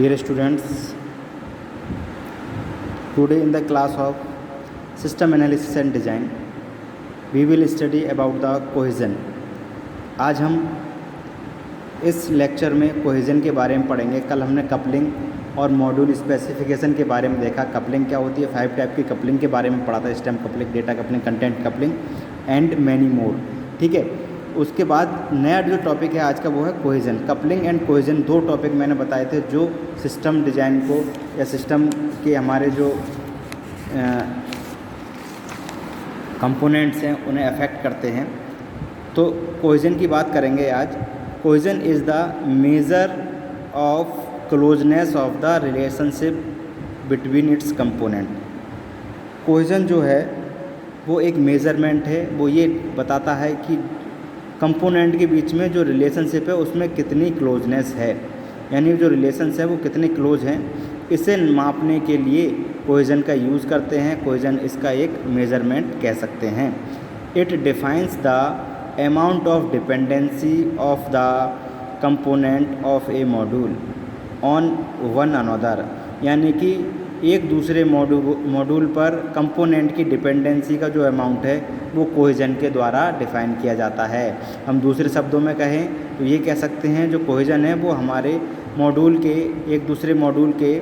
Dear students, today in the class of System Analysis and Design, we will study about the cohesion. आज हम इस lecture में cohesion के बारे में पढ़ेंगे. कल हमने कपलिंग और मॉड्यूल स्पेसिफिकेशन के बारे में देखा. कपलिंग क्या होती है, 5 टाइप की कपलिंग के बारे में पढ़ा था. Stem coupling, data coupling, content coupling and many more. ठीक है. उसके बाद नया जो टॉपिक है आज का वो है cohesion. Coupling and cohesion 2 topic मैंने बताए थे जो सिस्टम डिज़ाइन को या सिस्टम के हमारे जो कंपोनेंट्स हैं उन्हें अफेक्ट करते हैं. तो कोहेजन की बात करेंगे आज. Cohesion is the measure of closeness of the relationship between its component. Cohesion जो है वो एक मेज़रमेंट है. वो ये बताता है कि कंपोनेंट के बीच में जो रिलेशनशिप है उसमें कितनी क्लोजनेस है, यानी जो रिलेशंस है वो कितने क्लोज हैं. इसे मापने के लिए कोहेजन का यूज़ करते हैं. कोहेजन इसका एक मेज़रमेंट कह सकते हैं. It defines the amount of dependency of the component of A module on one another, यानी कि एक दूसरे मॉड्यूल पर कंपोनेंट की डिपेंडेंसी का जो अमाउंट है वो कोहेजन के द्वारा डिफ़ाइन किया जाता है. हम दूसरे शब्दों में कहें तो ये कह सकते हैं जो कोहेजन है वो हमारे मॉड्यूल के एक दूसरे मॉड्यूल के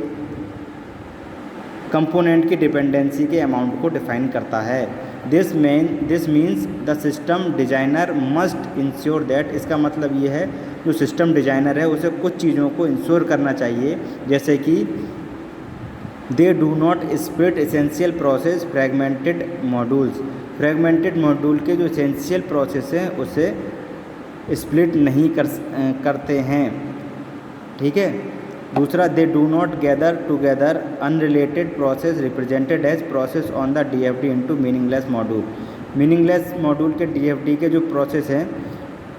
कंपोनेंट की डिपेंडेंसी के अमाउंट को डिफ़ाइन करता है. This means the system designer must ensure that. इसका मतलब ये है जो सिस्टम डिज़ाइनर है उसे कुछ चीज़ों को इंश्योर करना चाहिए, जैसे कि दे do not split essential process fragmented modules. Fragmented module के जो एसेंशियल प्रोसेस हैं उसे स्प्लिट नहीं करते हैं. ठीक है. दूसरा, they do not gather together unrelated process represented as process on the DFD into meaningless module. Meaningless module के डीएफडी के जो प्रोसेस हैं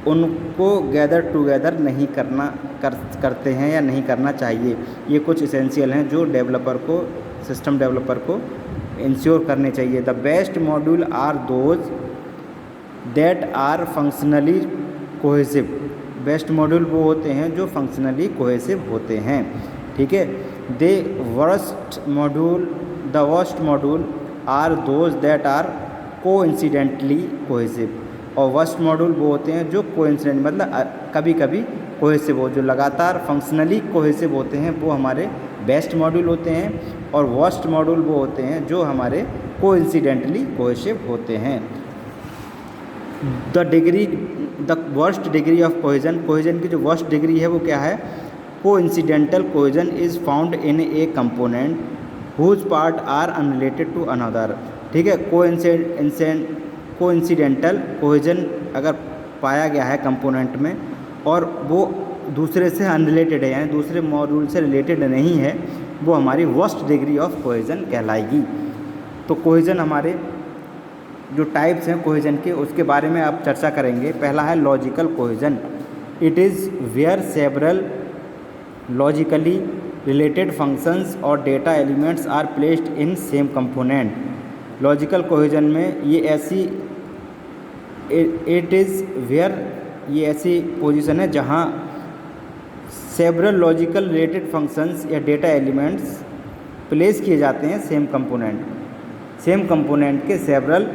उनको गैदर टुगेदर नहीं करते हैं या नहीं करना चाहिए. ये कुछ इसेंशियल हैं जो डेवलपर को, सिस्टम डेवलपर को इंश्योर करने चाहिए. The best module are those that are functionally cohesive. Best module वो होते हैं जो फंक्शनली कोहेसिव होते हैं. ठीक है. The worst module are those that are coincidentally cohesive. और वर्स्ट मॉड्यूल वो होते हैं जो कोइंसिडेंट मतलब कभी कभी कोहेसिव हो, जो लगातार फंक्शनली कोहेसिव होते हैं वो हमारे बेस्ट मॉड्यूल होते हैं. और वर्स्ट मॉड्यूल वो होते हैं जो हमारे कोइंसिडेंटली कोहेसिव होते हैं. The worst degree of cohesion. Cohesion की जो वर्स्ट डिग्री है वो क्या है? Coincidental cohesion is found in a component whose part are unrelated to another. ठीक है. कोइंसिडेंटल कोहेजन अगर पाया गया है कंपोनेंट में और वो दूसरे से अनरिलेटेड है, यानी दूसरे मॉड्यूल से रिलेटेड नहीं है, वो हमारी वर्स्ट डिग्री ऑफ कोहेजन कहलाएगी. तो कोहेजन हमारे जो टाइप्स हैं कोहेजन के उसके बारे में आप चर्चा करेंगे. पहला है logical cohesion. It is where several logically related functions और data elements are placed in same component. Logical cohesion में ये ऐसी ये ऐसी पोजीशन है जहाँ सेवरल लॉजिकल रिलेटेड फंक्शंस या डेटा एलिमेंट्स प्लेस किए जाते हैं सेम कंपोनेंट के several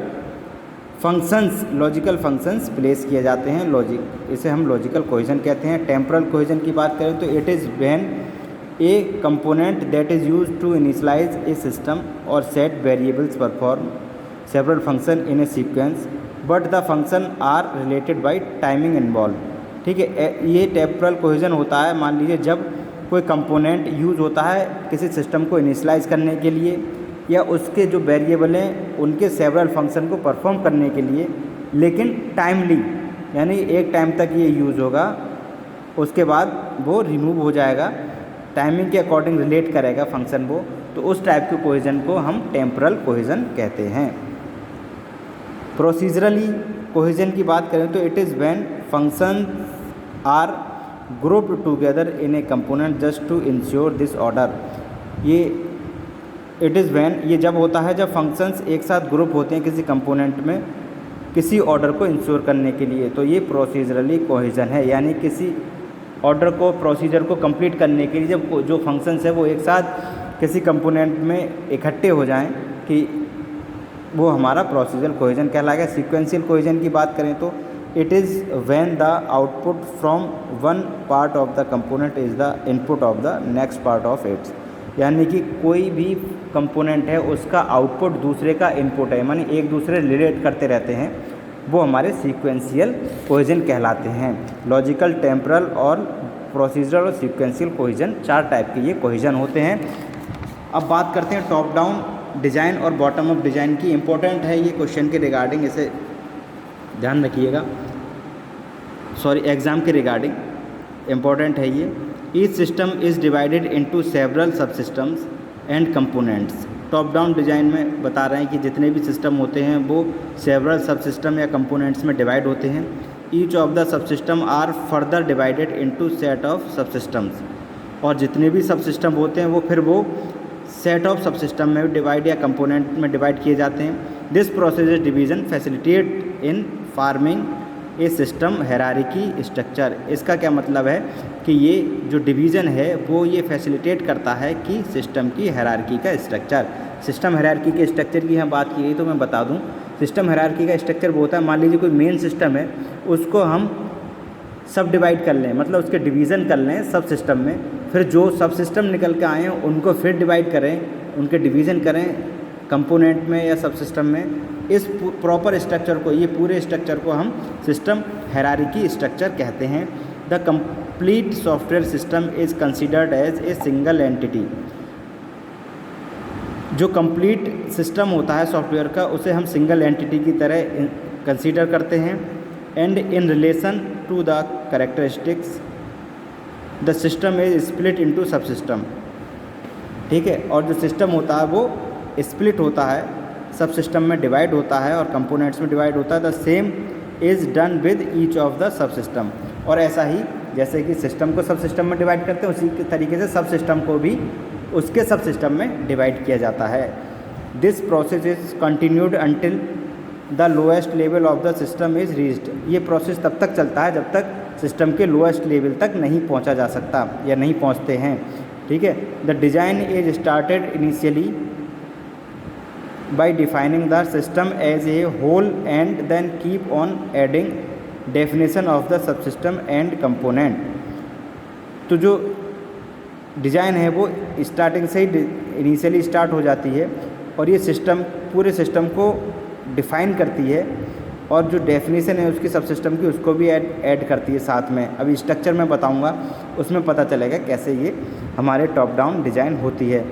functions, logical functions place किए जाते हैं. इसे हम लॉजिकल कोहेजन कहते हैं. टेम्पोरल कोहेजन की बात करें तो it is when a component that is used to initialize a system और set variables perform several function in a sequence but the function are related by timing involve. ठीक है. ये टेम्पोरल कोहेजन होता है, मान लीजिए जब कोई कंपोनेंट यूज होता है किसी सिस्टम को इनिशियलाइज करने के लिए या उसके जो वेरिएबल हैं उनके सेवरल फंक्शन को परफॉर्म करने के लिए, लेकिन टाइमली, यानी एक टाइम तक ये यूज़ होगा, उसके बाद वो रिमूव हो जाएगा, टाइमिंग के अकॉर्डिंग रिलेट करेगा फंक्शन वो. तो उस टाइप के कोहेजन को हम टेम्पोरल कोहेजन कहते हैं. प्रोसीजरली कोहेजन की बात करें तो it is when function are grouped together in a component just to ensure this order. It is when ये जब होता है जब फंक्शंस एक साथ ग्रुप होते हैं किसी कंपोनेंट में किसी ऑर्डर को इंश्योर करने के लिए. तो ये प्रोसीजरली कोहेजन है, यानी किसी ऑर्डर को, प्रोसीजर को कंप्लीट करने के लिए जब जो फंक्शंस है वो एक साथ किसी कंपोनेंट में इकट्ठे हो जाएं कि वो हमारा प्रोसीजरल कोहेजन कहलाएगा। सीक्वेंशियल कोहेजन की बात करें तो it is when the output from one part of the component is the input of the next part of its, यानी कि कोई भी कंपोनेंट है उसका आउटपुट दूसरे का इनपुट है, मानी एक दूसरे रिलेट करते रहते हैं, वो हमारे सीक्वेंशियल कोहेजन कहलाते हैं। लॉजिकल, टेम्परल और प्रोसीजरल और सीक्वेंशियल कोहेजन, 4 टाइप के ये कोहेजन होते हैं। अब बात करते हैं टॉप डाउन डिज़ाइन और बॉटम अप डिज़ाइन की। इम्पोर्टेंट है ये क्वेश्चन के रिगार्डिंग, इसे ध्यान रखिएगा, सॉरी एग्ज़ाम के रिगार्डिंग इम्पोर्टेंट है ये। Each system is divided into several subsystems and components. Top down design में बता रहे हैं कि जितने भी सिस्टम होते हैं वो सेवरल सब सिस्टम या कंपोनेंट्स में डिवाइड होते हैं। Each of the subsystem are further divided into set of subsystems, और जितने भी सब सिस्टम होते हैं वो फिर वो सेट ऑफ सब सिस्टम में डिवाइड या कंपोनेंट में डिवाइड किए जाते हैं। This process division facilitate in farming A system hierarchy structure. इसका क्या मतलब है कि ये जो डिवीज़न है वो ये फैसिलिटेट करता है कि सिस्टम की हायरार्की का स्ट्रक्चर। सिस्टम हायरार्की के स्ट्रक्चर की हम बात की तो मैं बता दूं, सिस्टम हायरार्की का स्ट्रक्चर वो होता है, मान लीजिए कोई मेन सिस्टम है उसको हम सब डिवाइड कर लें, मतलब उसके डिवीज़न कर लें सब सिस्टम में, फिर जो सब सिस्टम निकल के आए हैं उनको फिर डिवाइड करें, उनके डिवीज़न करें कंपोनेंट में या सब सिस्टम में। इस प्रॉपर स्ट्रक्चर को, ये पूरे स्ट्रक्चर को हम सिस्टम हायरार्की स्ट्रक्चर कहते हैं। The complete software system is considered as a single entity. जो कंप्लीट सिस्टम होता है सॉफ्टवेयर का उसे हम सिंगल एंटिटी की तरह कंसीडर करते हैं। And in relation to the characteristics the system is split into sub system. ठीक है, और जो सिस्टम होता है वो स्प्लिट होता है, सब सिस्टम में डिवाइड होता है और कंपोनेंट्स में डिवाइड होता है। The same is done with each of the सब सिस्टम। और ऐसा ही जैसे कि सिस्टम को सब सिस्टम में डिवाइड करते हैं उसी के तरीके से सब सिस्टम को भी उसके सब सिस्टम में डिवाइड किया जाता है। This process is continued until the lowest level of the system is reached. ये प्रोसेस तब तक चलता है जब तक सिस्टम के लोएस्ट लेवल तक नहीं पहुंचा जा सकता या नहीं पहुंचते हैं। ठीक है, the design is started initially by defining the system as a whole and then keep on adding definition of the subsystem and component। तो जो डिज़ाइन है वो स्टार्टिंग से ही इनिशियली स्टार्ट हो जाती है और ये सिस्टम पूरे सिस्टम को डिफ़ाइन करती है और जो डेफिनेशन है उसकी सब सिस्टम की उसको भी ऐड करती है साथ में। अभी स्ट्रक्चर में बताऊंगा, उसमें पता चलेगा कैसे ये हमारे टॉप डाउन डिज़ाइन होती है।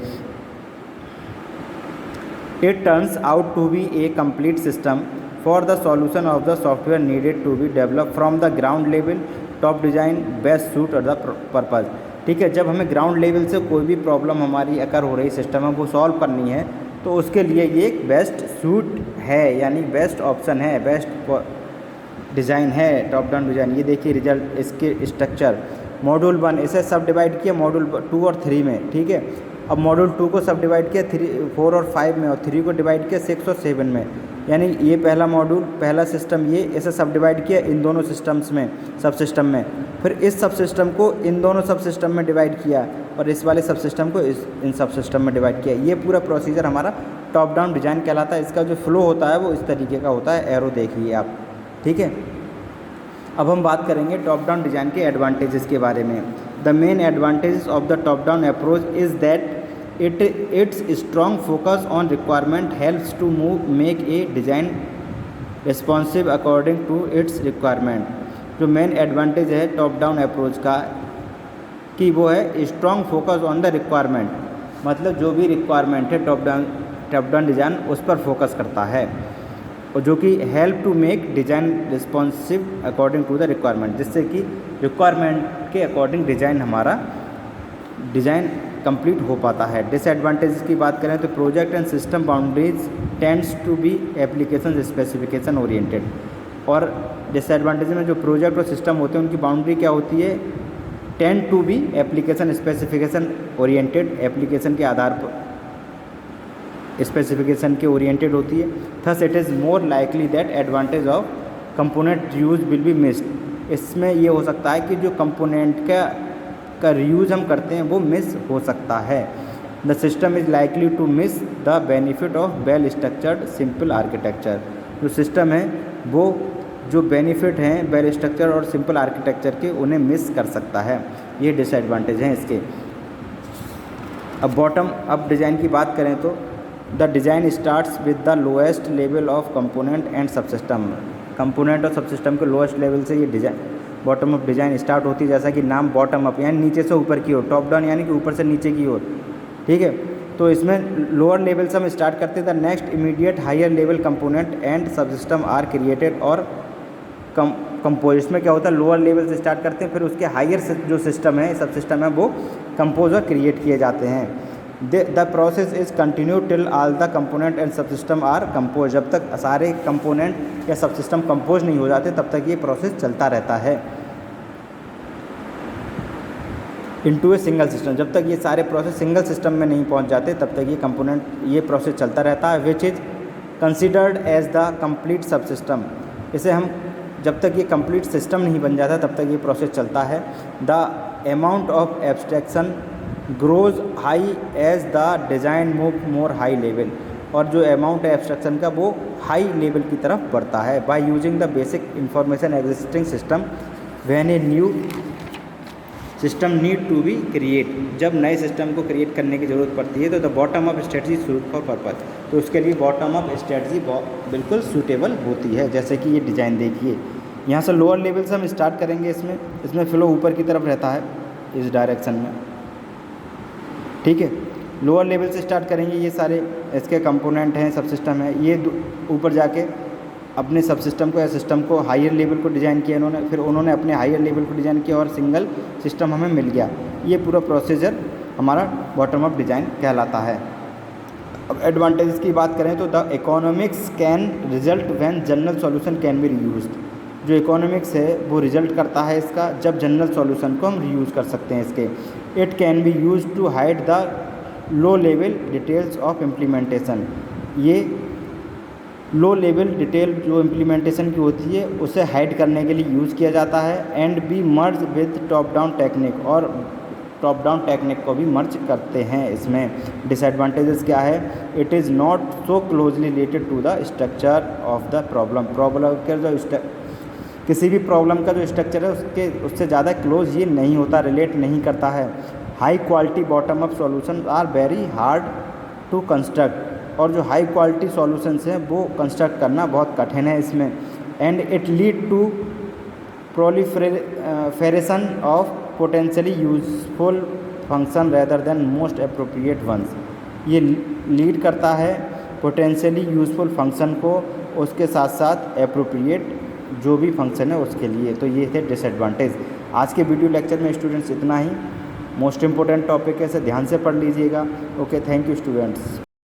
It turns out to be a complete system for the solution of the software needed to be developed from the ground level. Top design best suit the purpose। ठीक है, जब हमें ground level से कोई भी problem हमारी अकर हो रही सिस्टम में वो सॉल्व करनी है तो उसके लिए ये एक बेस्ट सूट है, यानी बेस्ट ऑप्शन है, बेस्ट डिज़ाइन है टॉप डाउन डिज़ाइन। ये देखिए रिजल्ट, इसके स्ट्रक्चर मॉड्यूल 1 इसे सब डिवाइड किया मॉड्यूल 2 और 3 में। ठीक है, अब मॉड्यूल 2 को सब डिवाइड किया 4 और 5 में और 3 को डिवाइड किया 6 और 7 में। यानी ये पहला मॉड्यूल, पहला सिस्टम ये इसे सब डिवाइड किया इन दोनों सिस्टम्स में, सब सिस्टम में, फिर इस सब सिस्टम को इन दोनों सब सिस्टम में डिवाइड किया और इस वाले सब सिस्टम को इन सब सिस्टम में डिवाइड किया। ये पूरा प्रोसीजर हमारा टॉप डाउन डिज़ाइन कहलाता है। इसका जो फ्लो होता है वो इस तरीके का होता है, एरो देखिए आप। ठीक है, अब हम बात करेंगे टॉप डाउन डिज़ाइन के एडवांटेजेस के बारे में। The main advantages of the top down approach is that its strong focus on requirement helps to make a design responsive according to its requirement। जो मेन एडवांटेज है top down approach का कि वो है strong focus on the requirement, मतलब जो भी requirement है टॉप डाउन डिज़ाइन उस पर फोकस करता है और जो कि help to make design responsive according to the requirement, जिससे कि रिक्वायरमेंट के अकॉर्डिंग डिज़ाइन हमारा डिज़ाइन कंप्लीट हो पाता है। डिसएडवांटेज की बात करें तो project and system boundaries tends to be application specification oriented. और डिसएडवांटेज में जो प्रोजेक्ट और सिस्टम होते हैं उनकी बाउंड्री क्या होती है, tend to be application specification oriented, application के आधार पर स्पेसिफिकेशन के ओरिएंटेड होती है। Thus it is more likely that advantage of component use will be missed इसमें ये हो सकता है कि जो कंपोनेंट का रीयूज़ हम करते हैं वो मिस हो सकता है। The system is likely to miss the benefit of well structured simple architecture. जो सिस्टम है वो जो बेनिफिट हैं वेल स्ट्रक्चर और सिंपल आर्किटेक्चर के उन्हें मिस कर सकता है। ये डिसएडवांटेज हैं इसके। अब बॉटम अप डिज़ाइन की बात करें तो the design starts with the lowest level of component and subsystem. Component और सबसिस्टम के लोएस्ट लेवल से ये design bottom up design start होती है, जैसा कि नाम बॉटम अप यानी नीचे से ऊपर की ओर, टॉप डाउन यानी कि ऊपर से नीचे की ओर, ठीक है। तो इसमें लोअर लेवल से हम स्टार्ट करते हैं। The next immediate higher level component and subsystem are created और कंपोज। इसमें क्या होता है, लोअर लेवल से स्टार्ट करते हैं, फिर उसके हायर जो सिस्टम है सब सिस्टम है वो कंपोज और क्रिएट किए जाते हैं। The process is continue till all the component and सब सिस्टम आर कंपोज। जब तक सारे कंपोनेंट या सब सिस्टम कंपोज नहीं हो जाते तब तक ये प्रोसेस चलता रहता है। इनटू ए सिंगल सिस्टम, जब तक ये सारे प्रोसेस सिंगल सिस्टम में नहीं पहुंच जाते तब तक ये प्रोसेस चलता रहता है। Which is considered as the complete sub system. इसे हम जब तक ये कंप्लीट सिस्टम नहीं बन जाता तब तक ये प्रोसेस चलता है। The amount of abstraction grows high as the design move more high level. और जो अमाउंट है एब्स्ट्रैक्शन का वो हाई लेवल की तरफ बढ़ता है। By using the basic information existing system when a new system need to be create. जब नए सिस्टम को क्रिएट करने की ज़रूरत पड़ती है तो the bottom up strategy suit for purpose. तो उसके लिए बॉटम अप स्ट्रेटजी बिल्कुल सूटेबल होती है। जैसे कि ये डिज़ाइन देखिए, यहाँ से लोअर लेवल से हम स्टार्ट करेंगे। इसमें फ्लो ऊपर की तरफ रहता है इस डायरेक्शन में, ठीक है। लोअर लेवल से स्टार्ट करेंगे, ये सारे इसके कंपोनेंट हैं, सब सिस्टम है। ये ऊपर जाके अपने सब सिस्टम को या सिस्टम को हायर लेवल को डिज़ाइन किया इन्होंने, फिर उन्होंने अपने हायर लेवल को डिज़ाइन किया और सिंगल सिस्टम हमें मिल गया। ये पूरा प्रोसीजर हमारा बॉटम अप डिज़ाइन कहलाता है। अब एडवांटेजेस की बात करें तो the economics can result when general solution can be reused. जो इकोनॉमिक्स है वो रिजल्ट करता है इसका जब जनरल सॉल्यूशन को हम रीयूज़ कर सकते हैं इसके। It can be use to hide the low level details of implementation. ये लो लेवल डिटेल जो इम्प्लीमेंटेशन की होती है उसे हाइड करने के लिए यूज़ किया जाता है। And be merge with top down technique, और टॉप डाउन टेक्निक को भी मर्ज करते हैं इसमें। डिसएडवांटेजेस क्या है, it is not so closely related to the structure of the problem के जो किसी भी प्रॉब्लम का जो स्ट्रक्चर है उससे ज़्यादा क्लोज ये नहीं होता, रिलेट नहीं करता है। High quality bottom up solution are very hard to construct. और जो हाई क्वालिटी सॉल्यूशंस हैं वो कंस्ट्रक्ट करना बहुत कठिन है इसमें। And it lead to proliferation of potentially useful function rather than most appropriate ones. ये लीड करता है पोटेंशियली यूजफुल फंक्शन को, उसके साथ साथ अप्रोप्रिएट जो भी फंक्शन है उसके लिए। तो ये थे डिसएडवांटेज। आज के वीडियो लेक्चर में स्टूडेंट्स इतना ही। मोस्ट इंपॉर्टेंट टॉपिक है, इसे ध्यान से पढ़ लीजिएगा। Okay, thank you students.